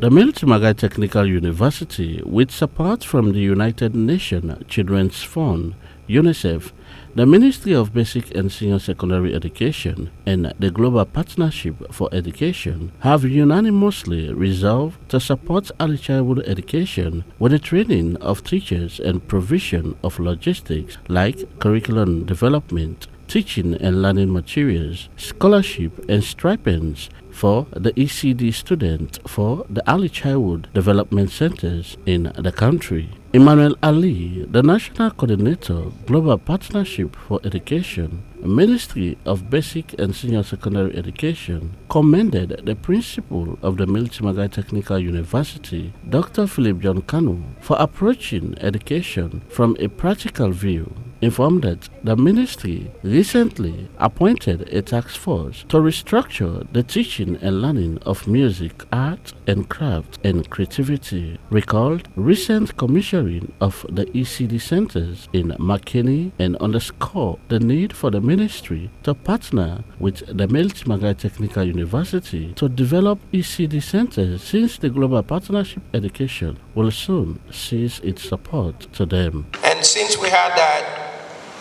The Milton Margai Technical University, with support from the United Nations Children's Fund, UNICEF, the Ministry of Basic and Senior Secondary Education, and the Global Partnership for Education have unanimously resolved to support early childhood education with the training of teachers and provision of logistics like curriculum development, teaching and learning materials, scholarship and stipends for the ECD students for the early childhood development centers in the country. Emmanuel Alie, the National Coordinator, Global Partnership for Education, Ministry of Basic and Senior Secondary Education, commended the Principal of the Milton Margai Technical University, Dr. Philip John Kanu, for approaching education from a practical view. Informed that the ministry recently appointed a task force to restructure the teaching and learning of music, art and craft and creativity. Recalled recent commissioning of the ECD Centers in Makeni and underscore the need for the ministry to partner with the Milton Margai Technical University to develop ECD Centers, since the Global Partnership Education will soon cease its support to them. And since we had that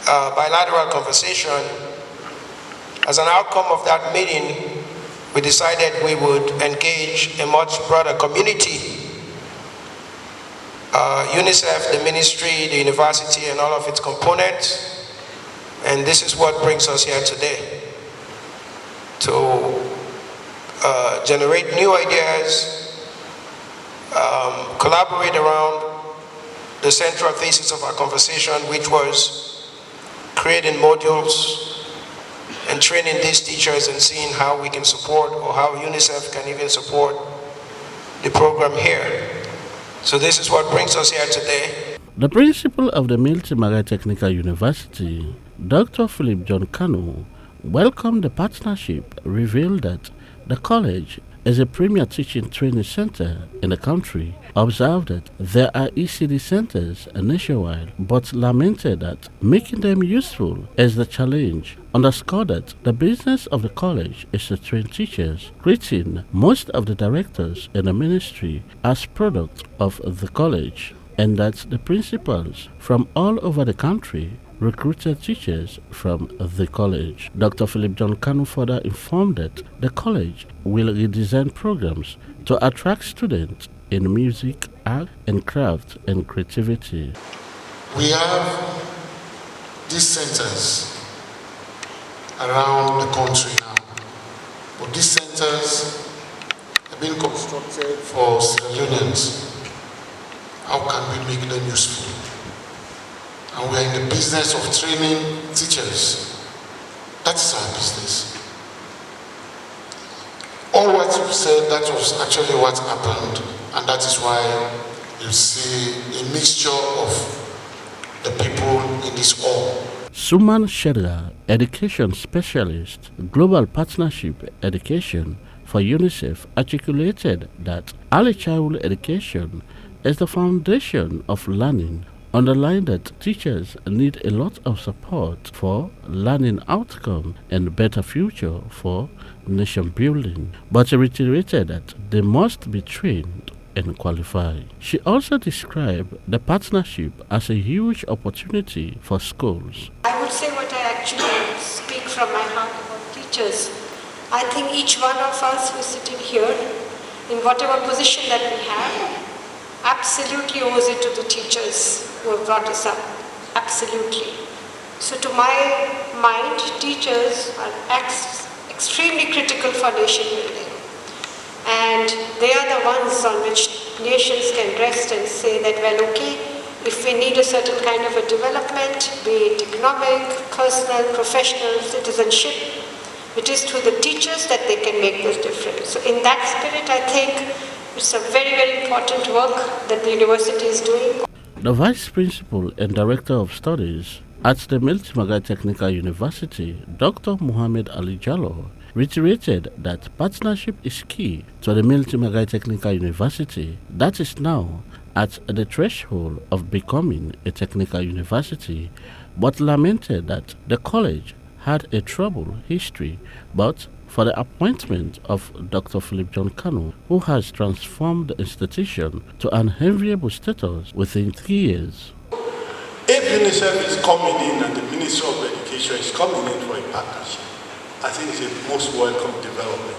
bilateral conversation, as an outcome of that meeting, we decided we would engage a much broader community. UNICEF, the ministry, the university, and all of its components. And this is what brings us here today, to generate new ideas, collaborate around the central thesis of our conversation, which was creating modules and training these teachers and seeing how we can support, or how UNICEF can even support the program here. So this is what brings us here today. The Principal of the Milton Margai Technical University, Dr. Philip John Kanu, welcomed the partnership, revealed that the college is a premier teaching training center in the country, observed that there are ECD centers nationwide, but lamented that making them useful is the challenge. Underscored that the business of the college is to train teachers, treating most of the directors in the ministry as product of the college, and that the principals from all over the country recruited teachers from the college. Dr. Philip John Kanu further informed that the college will redesign programs to attract students in music, art and craft and creativity. We have these centers around the country now, but these centers have been constructed for Sierra Leoneans. How can we make them useful? And we are in the business of training teachers. That is our business. All what you said, that was actually what happened. And that is why you see a mixture of the people in this hall. Suman Shedra, education specialist, Global Partnership Education for UNICEF, articulated that early childhood education is the foundation of learning, underlined that teachers need a lot of support for learning outcome and better future for nation building, but reiterated that they must be trained and qualified. She also described the partnership as a huge opportunity for schools. I would say what I actually speak from my heart about teachers. I think each one of us who is sitting here, in whatever position that we have, absolutely owes it to the teachers who have brought us up. Absolutely. So to my mind, teachers are extremely critical for nation building. And they are the ones on which nations can rest and say that, well, okay, if we need a certain kind of a development, be it economic, personal, professional, citizenship, it is through the teachers that they can make this difference. So in that spirit, I think it's a very, very important work that the university is doing. The Vice Principal and Director of Studies at the Milton Margai Technical University, Dr. Muhammad Ali Jallo, reiterated that partnership is key to the Milton Margai Technical University that is now at the threshold of becoming a technical university, but lamented that the college had a troubled history, but for the appointment of Dr. Philip John Kanu, who has transformed the institution to an enviable status within 3 years. If UNICEF is coming in and the Ministry of Education is coming in for a partnership, I think it's a most welcome development.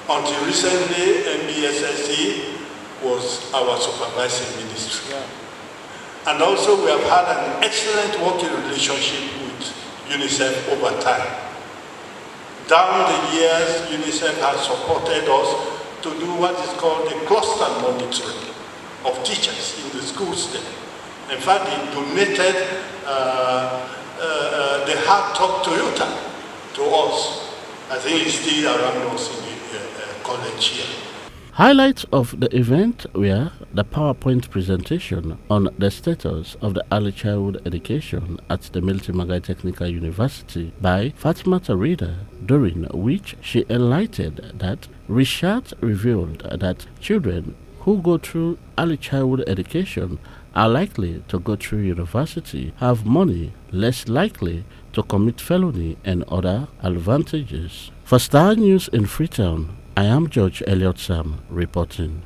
Until recently, MBSSE was our supervising ministry. Yeah. And also we have had an excellent working relationship with UNICEF over time. Down the years, UNICEF has supported us to do what is called the cluster monitoring of teachers in the schools there. In fact, they donated the hardtop Toyota to us. I think it's still around us in the college here. Highlights of the event were the PowerPoint presentation on the status of the early childhood education at the Milton Margai Technical University by Fatima Tarida, during which she enlightened that research revealed that children who go through early childhood education are likely to go through university, have money, less likely to commit felony and other advantages. For Star News in Freetown, I am George Elliott Sam reporting.